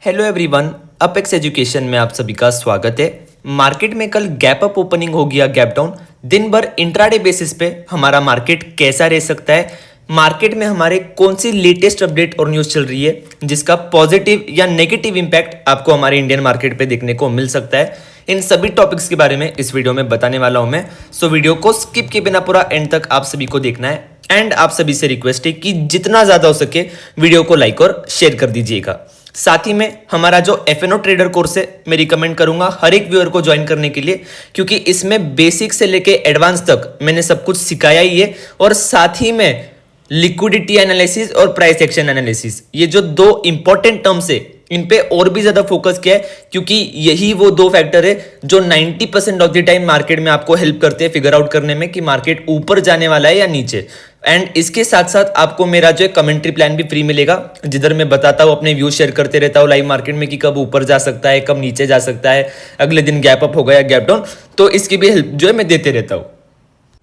Hello everyone, apex education में आप सभी का स्वागत है। मार्केट में कल गैप अप ओपनिंग हो गया, गैप डाउन। दिन भर इंट्राडे बेसिस पे हमारा मार्केट कैसा रह सकता है, मार्केट में हमारे कौन सी लेटेस्ट अपडेट और न्यूज़ चल रही है जिसका पॉजिटिव या नेगेटिव इंपैक्ट आपको हमारे इंडियन मार्केट पे देखने को मिल सकता है, इन सभी टॉपिक्स के बारे में इस वीडियो में बताने वाला हूं मैं। सो वीडियो को स्किप किए बिना पूरा एंड तक आप सभी को देखना है एंड आप सभी से रिक्वेस्ट है कि जितना ज़्यादा हो सके वीडियो को लाइक और शेयर कर दीजिएगा। साथ ही में हमारा जो एफएनओ ट्रेडर कोर्स है मैं रिकमेंड करूंगा हर एक व्यूअर को ज्वाइन करने के लिए, क्योंकि इसमें बेसिक से लेके एडवांस तक मैंने सब कुछ सिखाया ही है। और साथ ही में लिक्विडिटी एनालिसिस और प्राइस एक्शन एनालिसिस, ये जो दो इंपॉर्टेंट टर्म्स है इन पे और भी ज्यादा फोकस किया है, क्योंकि यही वो दो फैक्टर है जो 90% ऑफ द टाइम मार्केट में आपको हेल्प करते हैं फिगर आउट करने में कि मार्केट ऊपर जाने वाला है या नीचे। एंड इसके साथ साथ आपको मेरा जो कमेंट्री प्लान भी फ्री मिलेगा, जिधर मैं बताता हूँ, अपने व्यूज शेयर करते रहता हूँ लाइव मार्केट में कि कब ऊपर जा सकता है, कब नीचे जा सकता है, अगले दिन गैप अप हो गया, गैप डाउन, तो इसकी भी हेल्प जो है मैं देते रहता हूँ।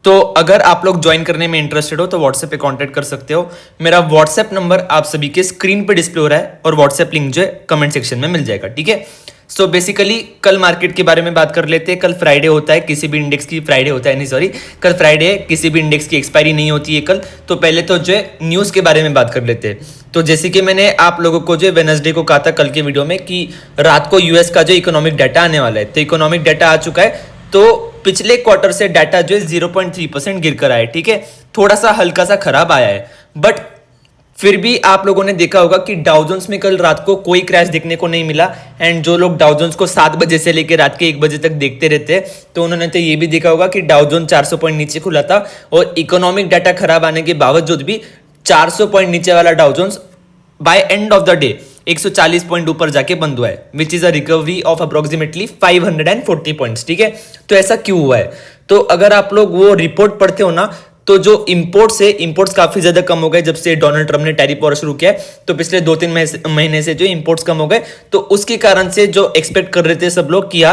तो अगर आप लोग ज्वाइन करने में इंटरेस्टेड हो तो व्हाट्सएप पे कांटेक्ट कर सकते हो। मेरा व्हाट्सएप नंबर आप सभी के स्क्रीन पे डिस्प्ले हो रहा है और व्हाट्सएप लिंक जो है कमेंट सेक्शन में मिल जाएगा, ठीक है। सो बेसिकली कल मार्केट के बारे में बात कर लेते हैं। कल फ्राइडे होता है, किसी भी इंडेक्स की फ्राइडे होता है, नहीं सॉरी, कल फ्राइडे है, किसी भी इंडेक्स की एक्सपायरी नहीं होती है कल। तो पहले तो जो है न्यूज़ के बारे में बात कर लेते हैं। तो जैसे कि मैंने आप लोगों को जो वेडनेसडे को कहा था कल के वीडियो में कि रात को यूएस का जो इकोनॉमिक डाटा आने वाला है, तो इकोनॉमिक डाटा आ चुका है। तो पिछले क्वार्टर से डाटा जो है 0.3% गिर कर आया है, ठीक है। थोड़ा सा हल्का सा खराब आया है, बट फिर भी आप लोगों ने देखा होगा कि डाउ जोन्स में कल रात को कोई क्रैश देखने को नहीं मिला। एंड जो लोग डाउ जोन्स को 7 बजे से लेकर रात के 1 बजे तक देखते रहते हैं तो उन्होंने तो ये भी देखा होगा कि डाउ जोन 400 पॉइंट नीचे खुला था और इकोनॉमिक डाटा खराब आने के बावजूद भी 400 पॉइंट नीचे वाला Dow Jones by end of the day 140 point ऊपर जाके बंद हुआ है, which is a recovery of approximately 540 points, ठीक है। तो ऐसा क्यों हुआ है? तो अगर आप लोग वो रिपोर्ट पढ़ते हो ना, तो जो इंपोर्ट्स है, इंपोर्ट्स काफी ज्यादा कम हो गए जब से डोनाल्ड ट्रम्प ने टैरिफ वॉर शुरू किया है। तो पिछले 2-3 महीने से जो इंपोर्ट्स कम हो गए, तो उसके कारण से जो एक्सपेक्ट कर रहे थे सब लोग किया,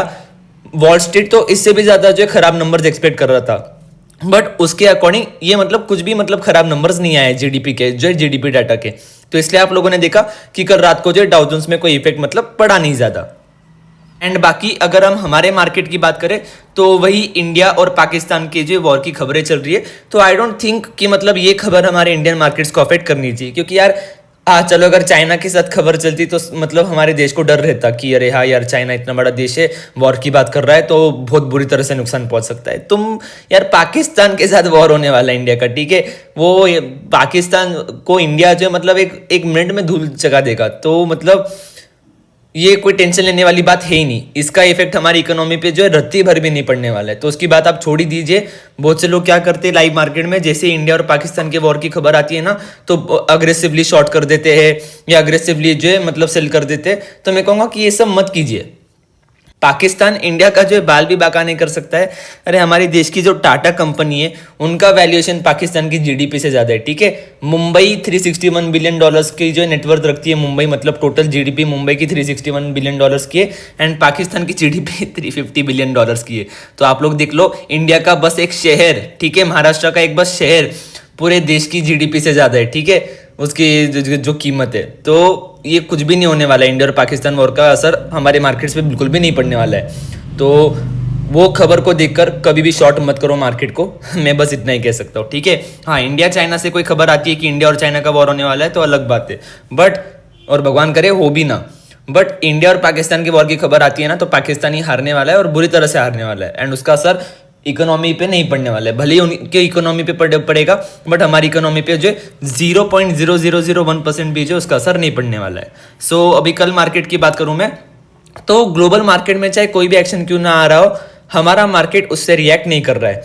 वॉल स्ट्रीट तो इससे भी ज्यादा जो खराब नंबर्स एक्सपेक्ट कर रहा था, बट उसके अकॉर्डिंग ये मतलब कुछ भी मतलब खराब नंबर्स नहीं आए जीडीपी के, जो जीडीपी डाटा के। तो इसलिए आप लोगों ने देखा कि कल रात को जो डाउ जोन्स में कोई इफेक्ट मतलब पड़ा नहीं ज्यादा। एंड बाकी अगर हम हमारे मार्केट की बात करें तो वही इंडिया और पाकिस्तान के जो वॉर की खबरें चल रही है। तो आई डोंट थिंक कि मतलब ये खबर हमारे इंडियन मार्केट्स को अफेक्ट करनी चाहिए, क्योंकि यार चलो अगर चाइना के साथ खबर चलती तो मतलब हमारे देश को डर रहता कि अरे हाँ यार, चाइना इतना बड़ा देश है, वॉर की बात कर रहा है तो बहुत बुरी तरह से नुकसान पहुंच सकता है। तुम यार, पाकिस्तान के साथ वॉर होने वाला है इंडिया का, ठीक है। वो पाकिस्तान को इंडिया जो मतलब एक मिनट में धूल जगा देगा। तो मतलब ये कोई टेंशन लेने वाली बात है ही नहीं। इसका इफेक्ट हमारी इकोनॉमी पे जो है रत्ती भर भी नहीं पड़ने वाला है। तो उसकी बात आप छोड़ ही दीजिए। बहुत से लोग क्या करते हैं लाइव मार्केट में, जैसे इंडिया और पाकिस्तान के वॉर की खबर आती है ना, तो अग्रेसिवली शॉर्ट कर देते हैं या अग्रेसिवली जो है मतलब सेल कर देते हैं। तो मैं कहूँगा कि ये सब मत कीजिए। पाकिस्तान इंडिया का जो है बाल भी बाका नहीं कर सकता है। अरे हमारे देश की जो टाटा कंपनी है उनका वैल्यूएशन पाकिस्तान की जीडीपी से ज्यादा है, ठीक है। मुंबई 361 बिलियन डॉलर्स की जो नेटवर्थ रखती है मुंबई, मतलब टोटल जीडीपी मुंबई की 361 बिलियन डॉलर्स की है एंड पाकिस्तान की जीडीपी 350 बिलियन डॉलर्स की है। तो आप लोग देख लो, इंडिया का बस एक शहर, ठीक है, महाराष्ट्र का एक बस शहर पूरे देश की जीडीपी से ज्यादा है, ठीक है, उसकी जो कीमत है। तो ये कुछ भी नहीं होने वाला है। इंडिया और पाकिस्तान वॉर का असर हमारे मार्केट्स पे बिल्कुल भी नहीं पड़ने वाला है। तो वो खबर को देखकर कभी भी शॉर्ट मत करो मार्केट को। मैं बस इतना ही कह सकता हूँ, ठीक है। हाँ, इंडिया चाइना से कोई खबर आती है कि इंडिया और चाइना का वॉर होने वाला है तो अलग बात है, बट और भगवान करे हो भी ना, बट इंडिया और पाकिस्तान के वॉर की खबर आती है ना तो पाकिस्तान ही हारने वाला है और बुरी तरह से हारने वाला है। एंड उसका असर इकोनॉमी पे नहीं पड़ने वाला है। भले ही उनके इकोनॉमी पे पड़ेगा, बट हमारी इकोनॉमी पे जो 0.0001% भी जो उसका असर नहीं पड़ने वाला है। सो अभी कल मार्केट की बात करूं मैं, तो ग्लोबल मार्केट में चाहे कोई भी एक्शन क्यों ना आ रहा हो, हमारा मार्केट उससे रिएक्ट नहीं कर रहा है।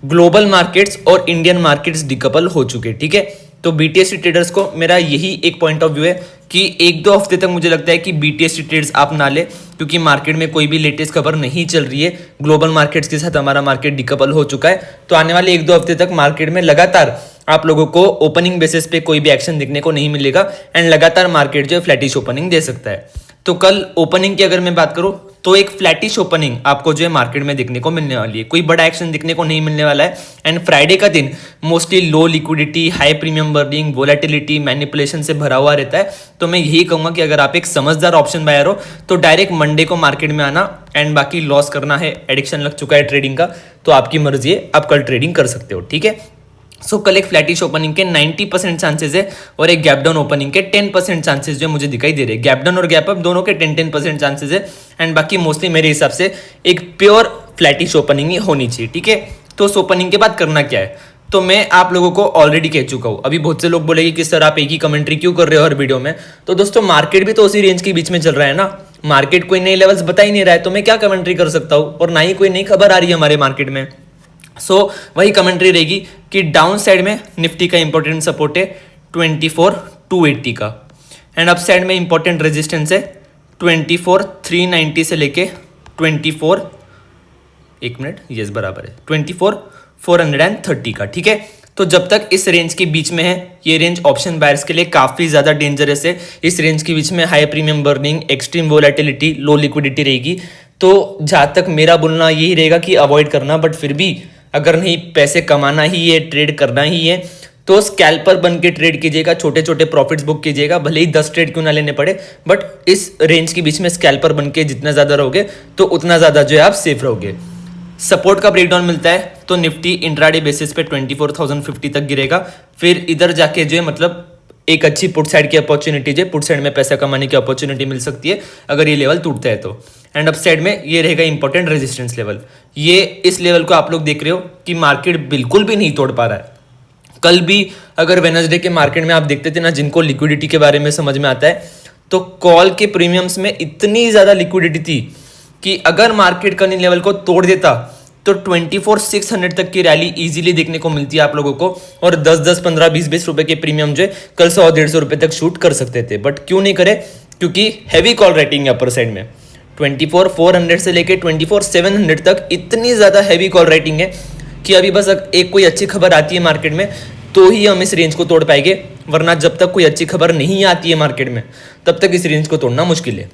ग्लोबल मार्केट्स और इंडियन मार्केट्स डिकपल हो चुके, ठीक है। तो बीटीएससी ट्रेडर्स को मेरा यही एक पॉइंट ऑफ व्यू है कि 1-2 हफ्ते तक मुझे लगता है कि बीटीएससी ट्रेड्स आप ना ले, क्योंकि मार्केट में कोई भी लेटेस्ट खबर नहीं चल रही है। ग्लोबल मार्केट्स के साथ हमारा मार्केट डिकपल हो चुका है। तो आने वाले 1-2 हफ्ते तक मार्केट में लगातार आप लोगों को ओपनिंग बेसिस पे कोई भी एक्शन देखने को नहीं मिलेगा एंड लगातार मार्केट जो है फ्लैटिश ओपनिंग दे सकता है। तो कल ओपनिंग की अगर मैं बात करूं तो एक फ्लैटिश ओपनिंग आपको जो है मार्केट में देखने को मिलने वाली है, कोई बड़ा एक्शन देखने को नहीं मिलने वाला है। एंड फ्राइडे का दिन mostly low liquidity, high premium burning, volatility, manipulation से भरा हुआ रहता है। तो मैं यही कहूंगा कि अगर आप एक समझदार ऑप्शन बायर हो तो डायरेक्ट मंडे को मार्केट में आना, एंड बाकी लॉस करना है, एडिक्शन लग चुका है ट्रेडिंग का तो आपकी मर्जी है, आप कल ट्रेडिंग कर सकते हो, ठीक है। सो कल एक फ्लैटिश ओपनिंग के 90% चांसेस है और एक गैप डाउन ओपनिंग के 10% चांसेस जो मुझे दिखाई दे रहे हैं। गैप डाउन और गैप अप दोनों के 10% चांसेस है, एंड बाकी मोस्टली मेरे हिसाब से एक प्योर फ्लैटिश ओपनिंग ही होनी चाहिए, ठीक है। तो उस ओपनिंग के बाद करना क्या है, तो मैं आप लोगों को ऑलरेडी कह चुका हूं। अभी बहुत से लोग बोलेंगे कि सर आप एक ही कमेंट्री क्यों कर रहे हो हर वीडियो में। तो दोस्तों मार्केट भी तो उसी रेंज के बीच में चल रहा है ना, मार्केट कोई नए लेवल्स बता ही नहीं रहा है, तो मैं क्या कमेंट्री कर सकता हूं, और ना ही कोई नई खबर आ रही है हमारे मार्केट में। सो वही कमेंट्री रहेगी कि डाउन साइड में निफ्टी का इंपॉर्टेंट सपोर्ट है 24,280 का, एंड अप साइड में इंपॉर्टेंट रेजिस्टेंस है 24,390 से लेके 24,430 का, ठीक है। तो जब तक इस रेंज के बीच में है, ये रेंज ऑप्शन बायर्स के लिए काफी ज्यादा डेंजरस है। इस रेंज के बीच में high premium burning, extreme volatility, low liquidity रहेगी। तो जहां तक मेरा बोलना यही रहेगा कि अवॉइड करना, बट फिर भी अगर नहीं पैसे कमाना ही है, ट्रेड करना ही है, तो स्कैल्पर बन के ट्रेड कीजिएगा, छोटे छोटे प्रॉफिट्स बुक कीजिएगा, भले ही 10 ट्रेड क्यों ना लेने पड़े, बट इस रेंज के बीच में स्कैल्पर बन के जितना ज्यादा रहोगे तो उतना ज्यादा जो है आप सेफ रहोगे। सपोर्ट का ब्रेकडाउन मिलता है तो निफ्टी इंट्राडे बेसिस पे 24,050 तक गिरेगा, फिर इधर जाके जो है मतलब एक अच्छी पुट साइड की अपॉर्चुनिटी है, पुट साइड में पैसा कमाने की अपॉर्चुनिटी मिल सकती है अगर ये लेवल टूटता है तो। एंड अप साइड में ये रहेगा इंपॉर्टेंट रेजिस्टेंस लेवल। ये इस लेवल को आप लोग देख रहे हो कि मार्केट बिल्कुल भी नहीं तोड़ पा रहा है। कल भी अगर वेडनेसडे के मार्केट में आप देखते थे ना, जिनको लिक्विडिटी के बारे में समझ में आता है, तो कॉल के प्रीमियम्स में इतनी ज्यादा लिक्विडिटी थी कि अगर मार्केट कल इन लेवल को तोड़ देता तो 24,600 तक की रैली इजीली देखने को मिलती है आप लोगों को, और 10-10, 15, 20-20 रुपए के प्रीमियम जो है कल 100-150 रुपए तक शूट कर सकते थे, बट क्यों नहीं करे, क्योंकि हैवी कॉल रेटिंग है अपर साइड में। 24,400 से लेके 24,700 तक इतनी ज्यादा हैवी कॉल रेटिंग है कि अभी बस एक कोई अच्छी खबर आती है मार्केट में तो ही हम इस रेंज को तोड़ पाएंगे, वरना जब तक कोई अच्छी खबर नहीं आती है मार्केट में तब तक इस रेंज को तोड़ना मुश्किल है।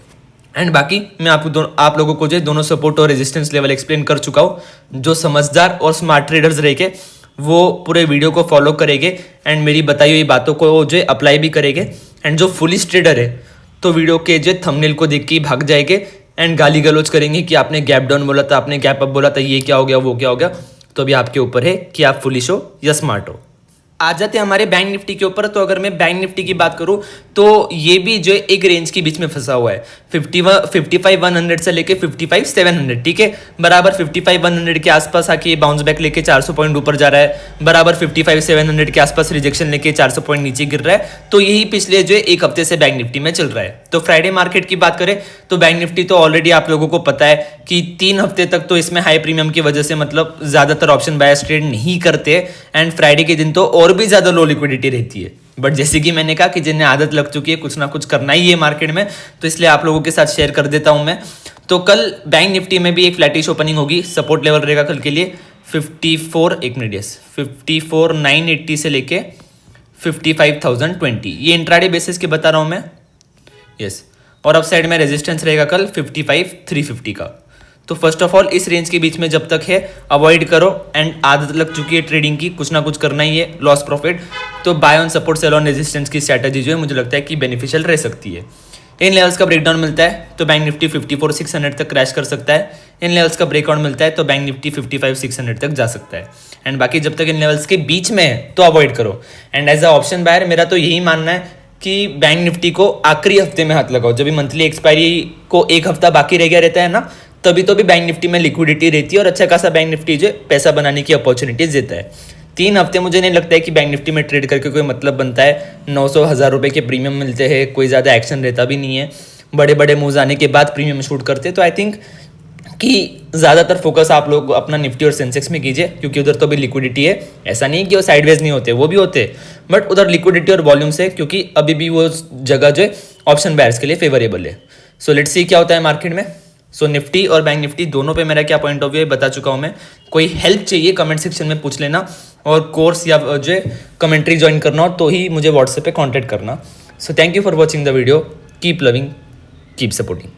एंड बाकी मैं आप लोगों को जो दोनों सपोर्ट और रेजिस्टेंस लेवल एक्सप्लेन कर चुका हूँ। जो समझदार और स्मार्ट ट्रेडर्स रहेंगे वो पूरे वीडियो को फॉलो करेंगे एंड मेरी बताई हुई बातों को जो अप्लाई भी करेंगे, एंड जो फुलिश ट्रेडर है तो वीडियो के जो थंबनेल को देख के ही भाग जाएंगे एंड गाली गलौज करेंगे कि आपने गैप डाउन बोला था, आपने गैप अप बोला था, ये क्या हो गया, वो क्या हो गया। तो अभी आपके ऊपर है कि आप फुलिश हो या स्मार्ट हो। आ जाते हैं हमारे बैंक निफ्टी के ऊपर। तो अगर मैं बैंक निफ्टी की बात करूं तो ये भी जो एक रेंज के बीच में फंसा हुआ है, 55,100 से लेके 55,700, ठीक है। बराबर 55,100 के आसपास आके बाउंस बैक लेके 400 पॉइंट ऊपर जा रहा है, बराबर 55,700 के आसपास रिजेक्शन लेके 400 पॉइंट नीचे गिर रहा है। तो यही पिछले जो एक हफ्ते से बैंक निफ्टी में चल रहा है। तो फ्राइडे मार्केट की बात करें तो बैंक निफ्टी तो ऑलरेडी आप लोगों को पता है कि 3 हफ्ते तक तो इसमें हाई प्रीमियम की वजह से मतलब ज्यादातर ऑप्शन बायर्स ट्रेड नहीं करते, एंड फ्राइडे के दिन तो और भी ज्यादा लो लिक्विडिटी रहती है। बट जैसे कि मैंने कहा कि जिन्हें आदत लग चुकी है कुछ ना कुछ करना ही है मार्केट में, तो इसलिए आप लोगों के साथ शेयर कर देता हूं मैं। तो कल बैंक निफ्टी में भी एक फ्लैटिश ओपनिंग होगी। सपोर्ट लेवल रहेगा कल के लिए 54,980 से लेके 55,020। ये इंट्राडे बेसिस के बता रहा हूं मैं, यस। और अप साइड में रेजिस्टेंस रहेगा कल 55,350 का। तो फर्स्ट ऑफ ऑल इस रेंज के बीच में जब तक है अवॉइड करो, एंड आदत लग चुकी है ट्रेडिंग की, कुछ ना कुछ करना ही है, लॉस प्रॉफिट। तो buy on support sell on resistance की स्ट्रैटेजी जो है मुझे लगता है कि बेनिफिशियल रह सकती है। इन लेवल्स का ब्रेकडाउन मिलता है तो बैंक निफ्टी 54,600 तक क्रैश कर सकता है। इन लेवल्स का ब्रेकआउट मिलता है तो बैंक निफ्टी 55,600 तक जा सकता है। एंड बाकी जब तक इन लेवल्स के बीच में है तो अवॉइड करो। And as a option buyer मेरा तो यही मानना है कि बैंक निफ्टी को आखिरी हफ्ते में हाथ लगाओ, जब भी मंथली एक्सपायरी को एक हफ्ता बाकी रह गया रहता है ना, तभी तो भी बैंक निफ्टी में लिक्विडिटी रहती है और अच्छा खासा बैंक निफ्टी जो पैसा बनाने की अपॉर्चुनिटीज देता है। 3 हफ्ते मुझे नहीं लगता है कि बैंक निफ्टी में ट्रेड करके कोई मतलब बनता है। 900-1000 रुपए के प्रीमियम मिलते हैं, कोई ज़्यादा एक्शन रहता भी नहीं है, बड़े बड़े मूव्स आने के बाद प्रीमियम शूट करते हैं। तो आई थिंक कि ज़्यादातर फोकस आप लोग अपना निफ्टी और सेंसेक्स में कीजिए, क्योंकि उधर तो भी लिक्विडिटी है। ऐसा नहीं कि वो साइडवेज नहीं होते, वो भी होते, बट उधर लिक्विडिटी और वॉल्यूम से, क्योंकि अभी भी वो जगह जो है ऑप्शन बायर्स के लिए फेवरेबल है। सो लेट्स सी क्या होता है मार्केट में। सो निफ्टी और बैंक निफ्टी दोनों पे मेरा क्या पॉइंट ऑफ व्यू है बता चुका हूँ मैं। कोई हेल्प चाहिए कमेंट सेक्शन में पूछ लेना, और कोर्स या जो है कमेंट्री ज्वाइन करना हो तो ही मुझे व्हाट्सएप पे कांटेक्ट करना। So thank you for watching the video. Keep loving, keep supporting.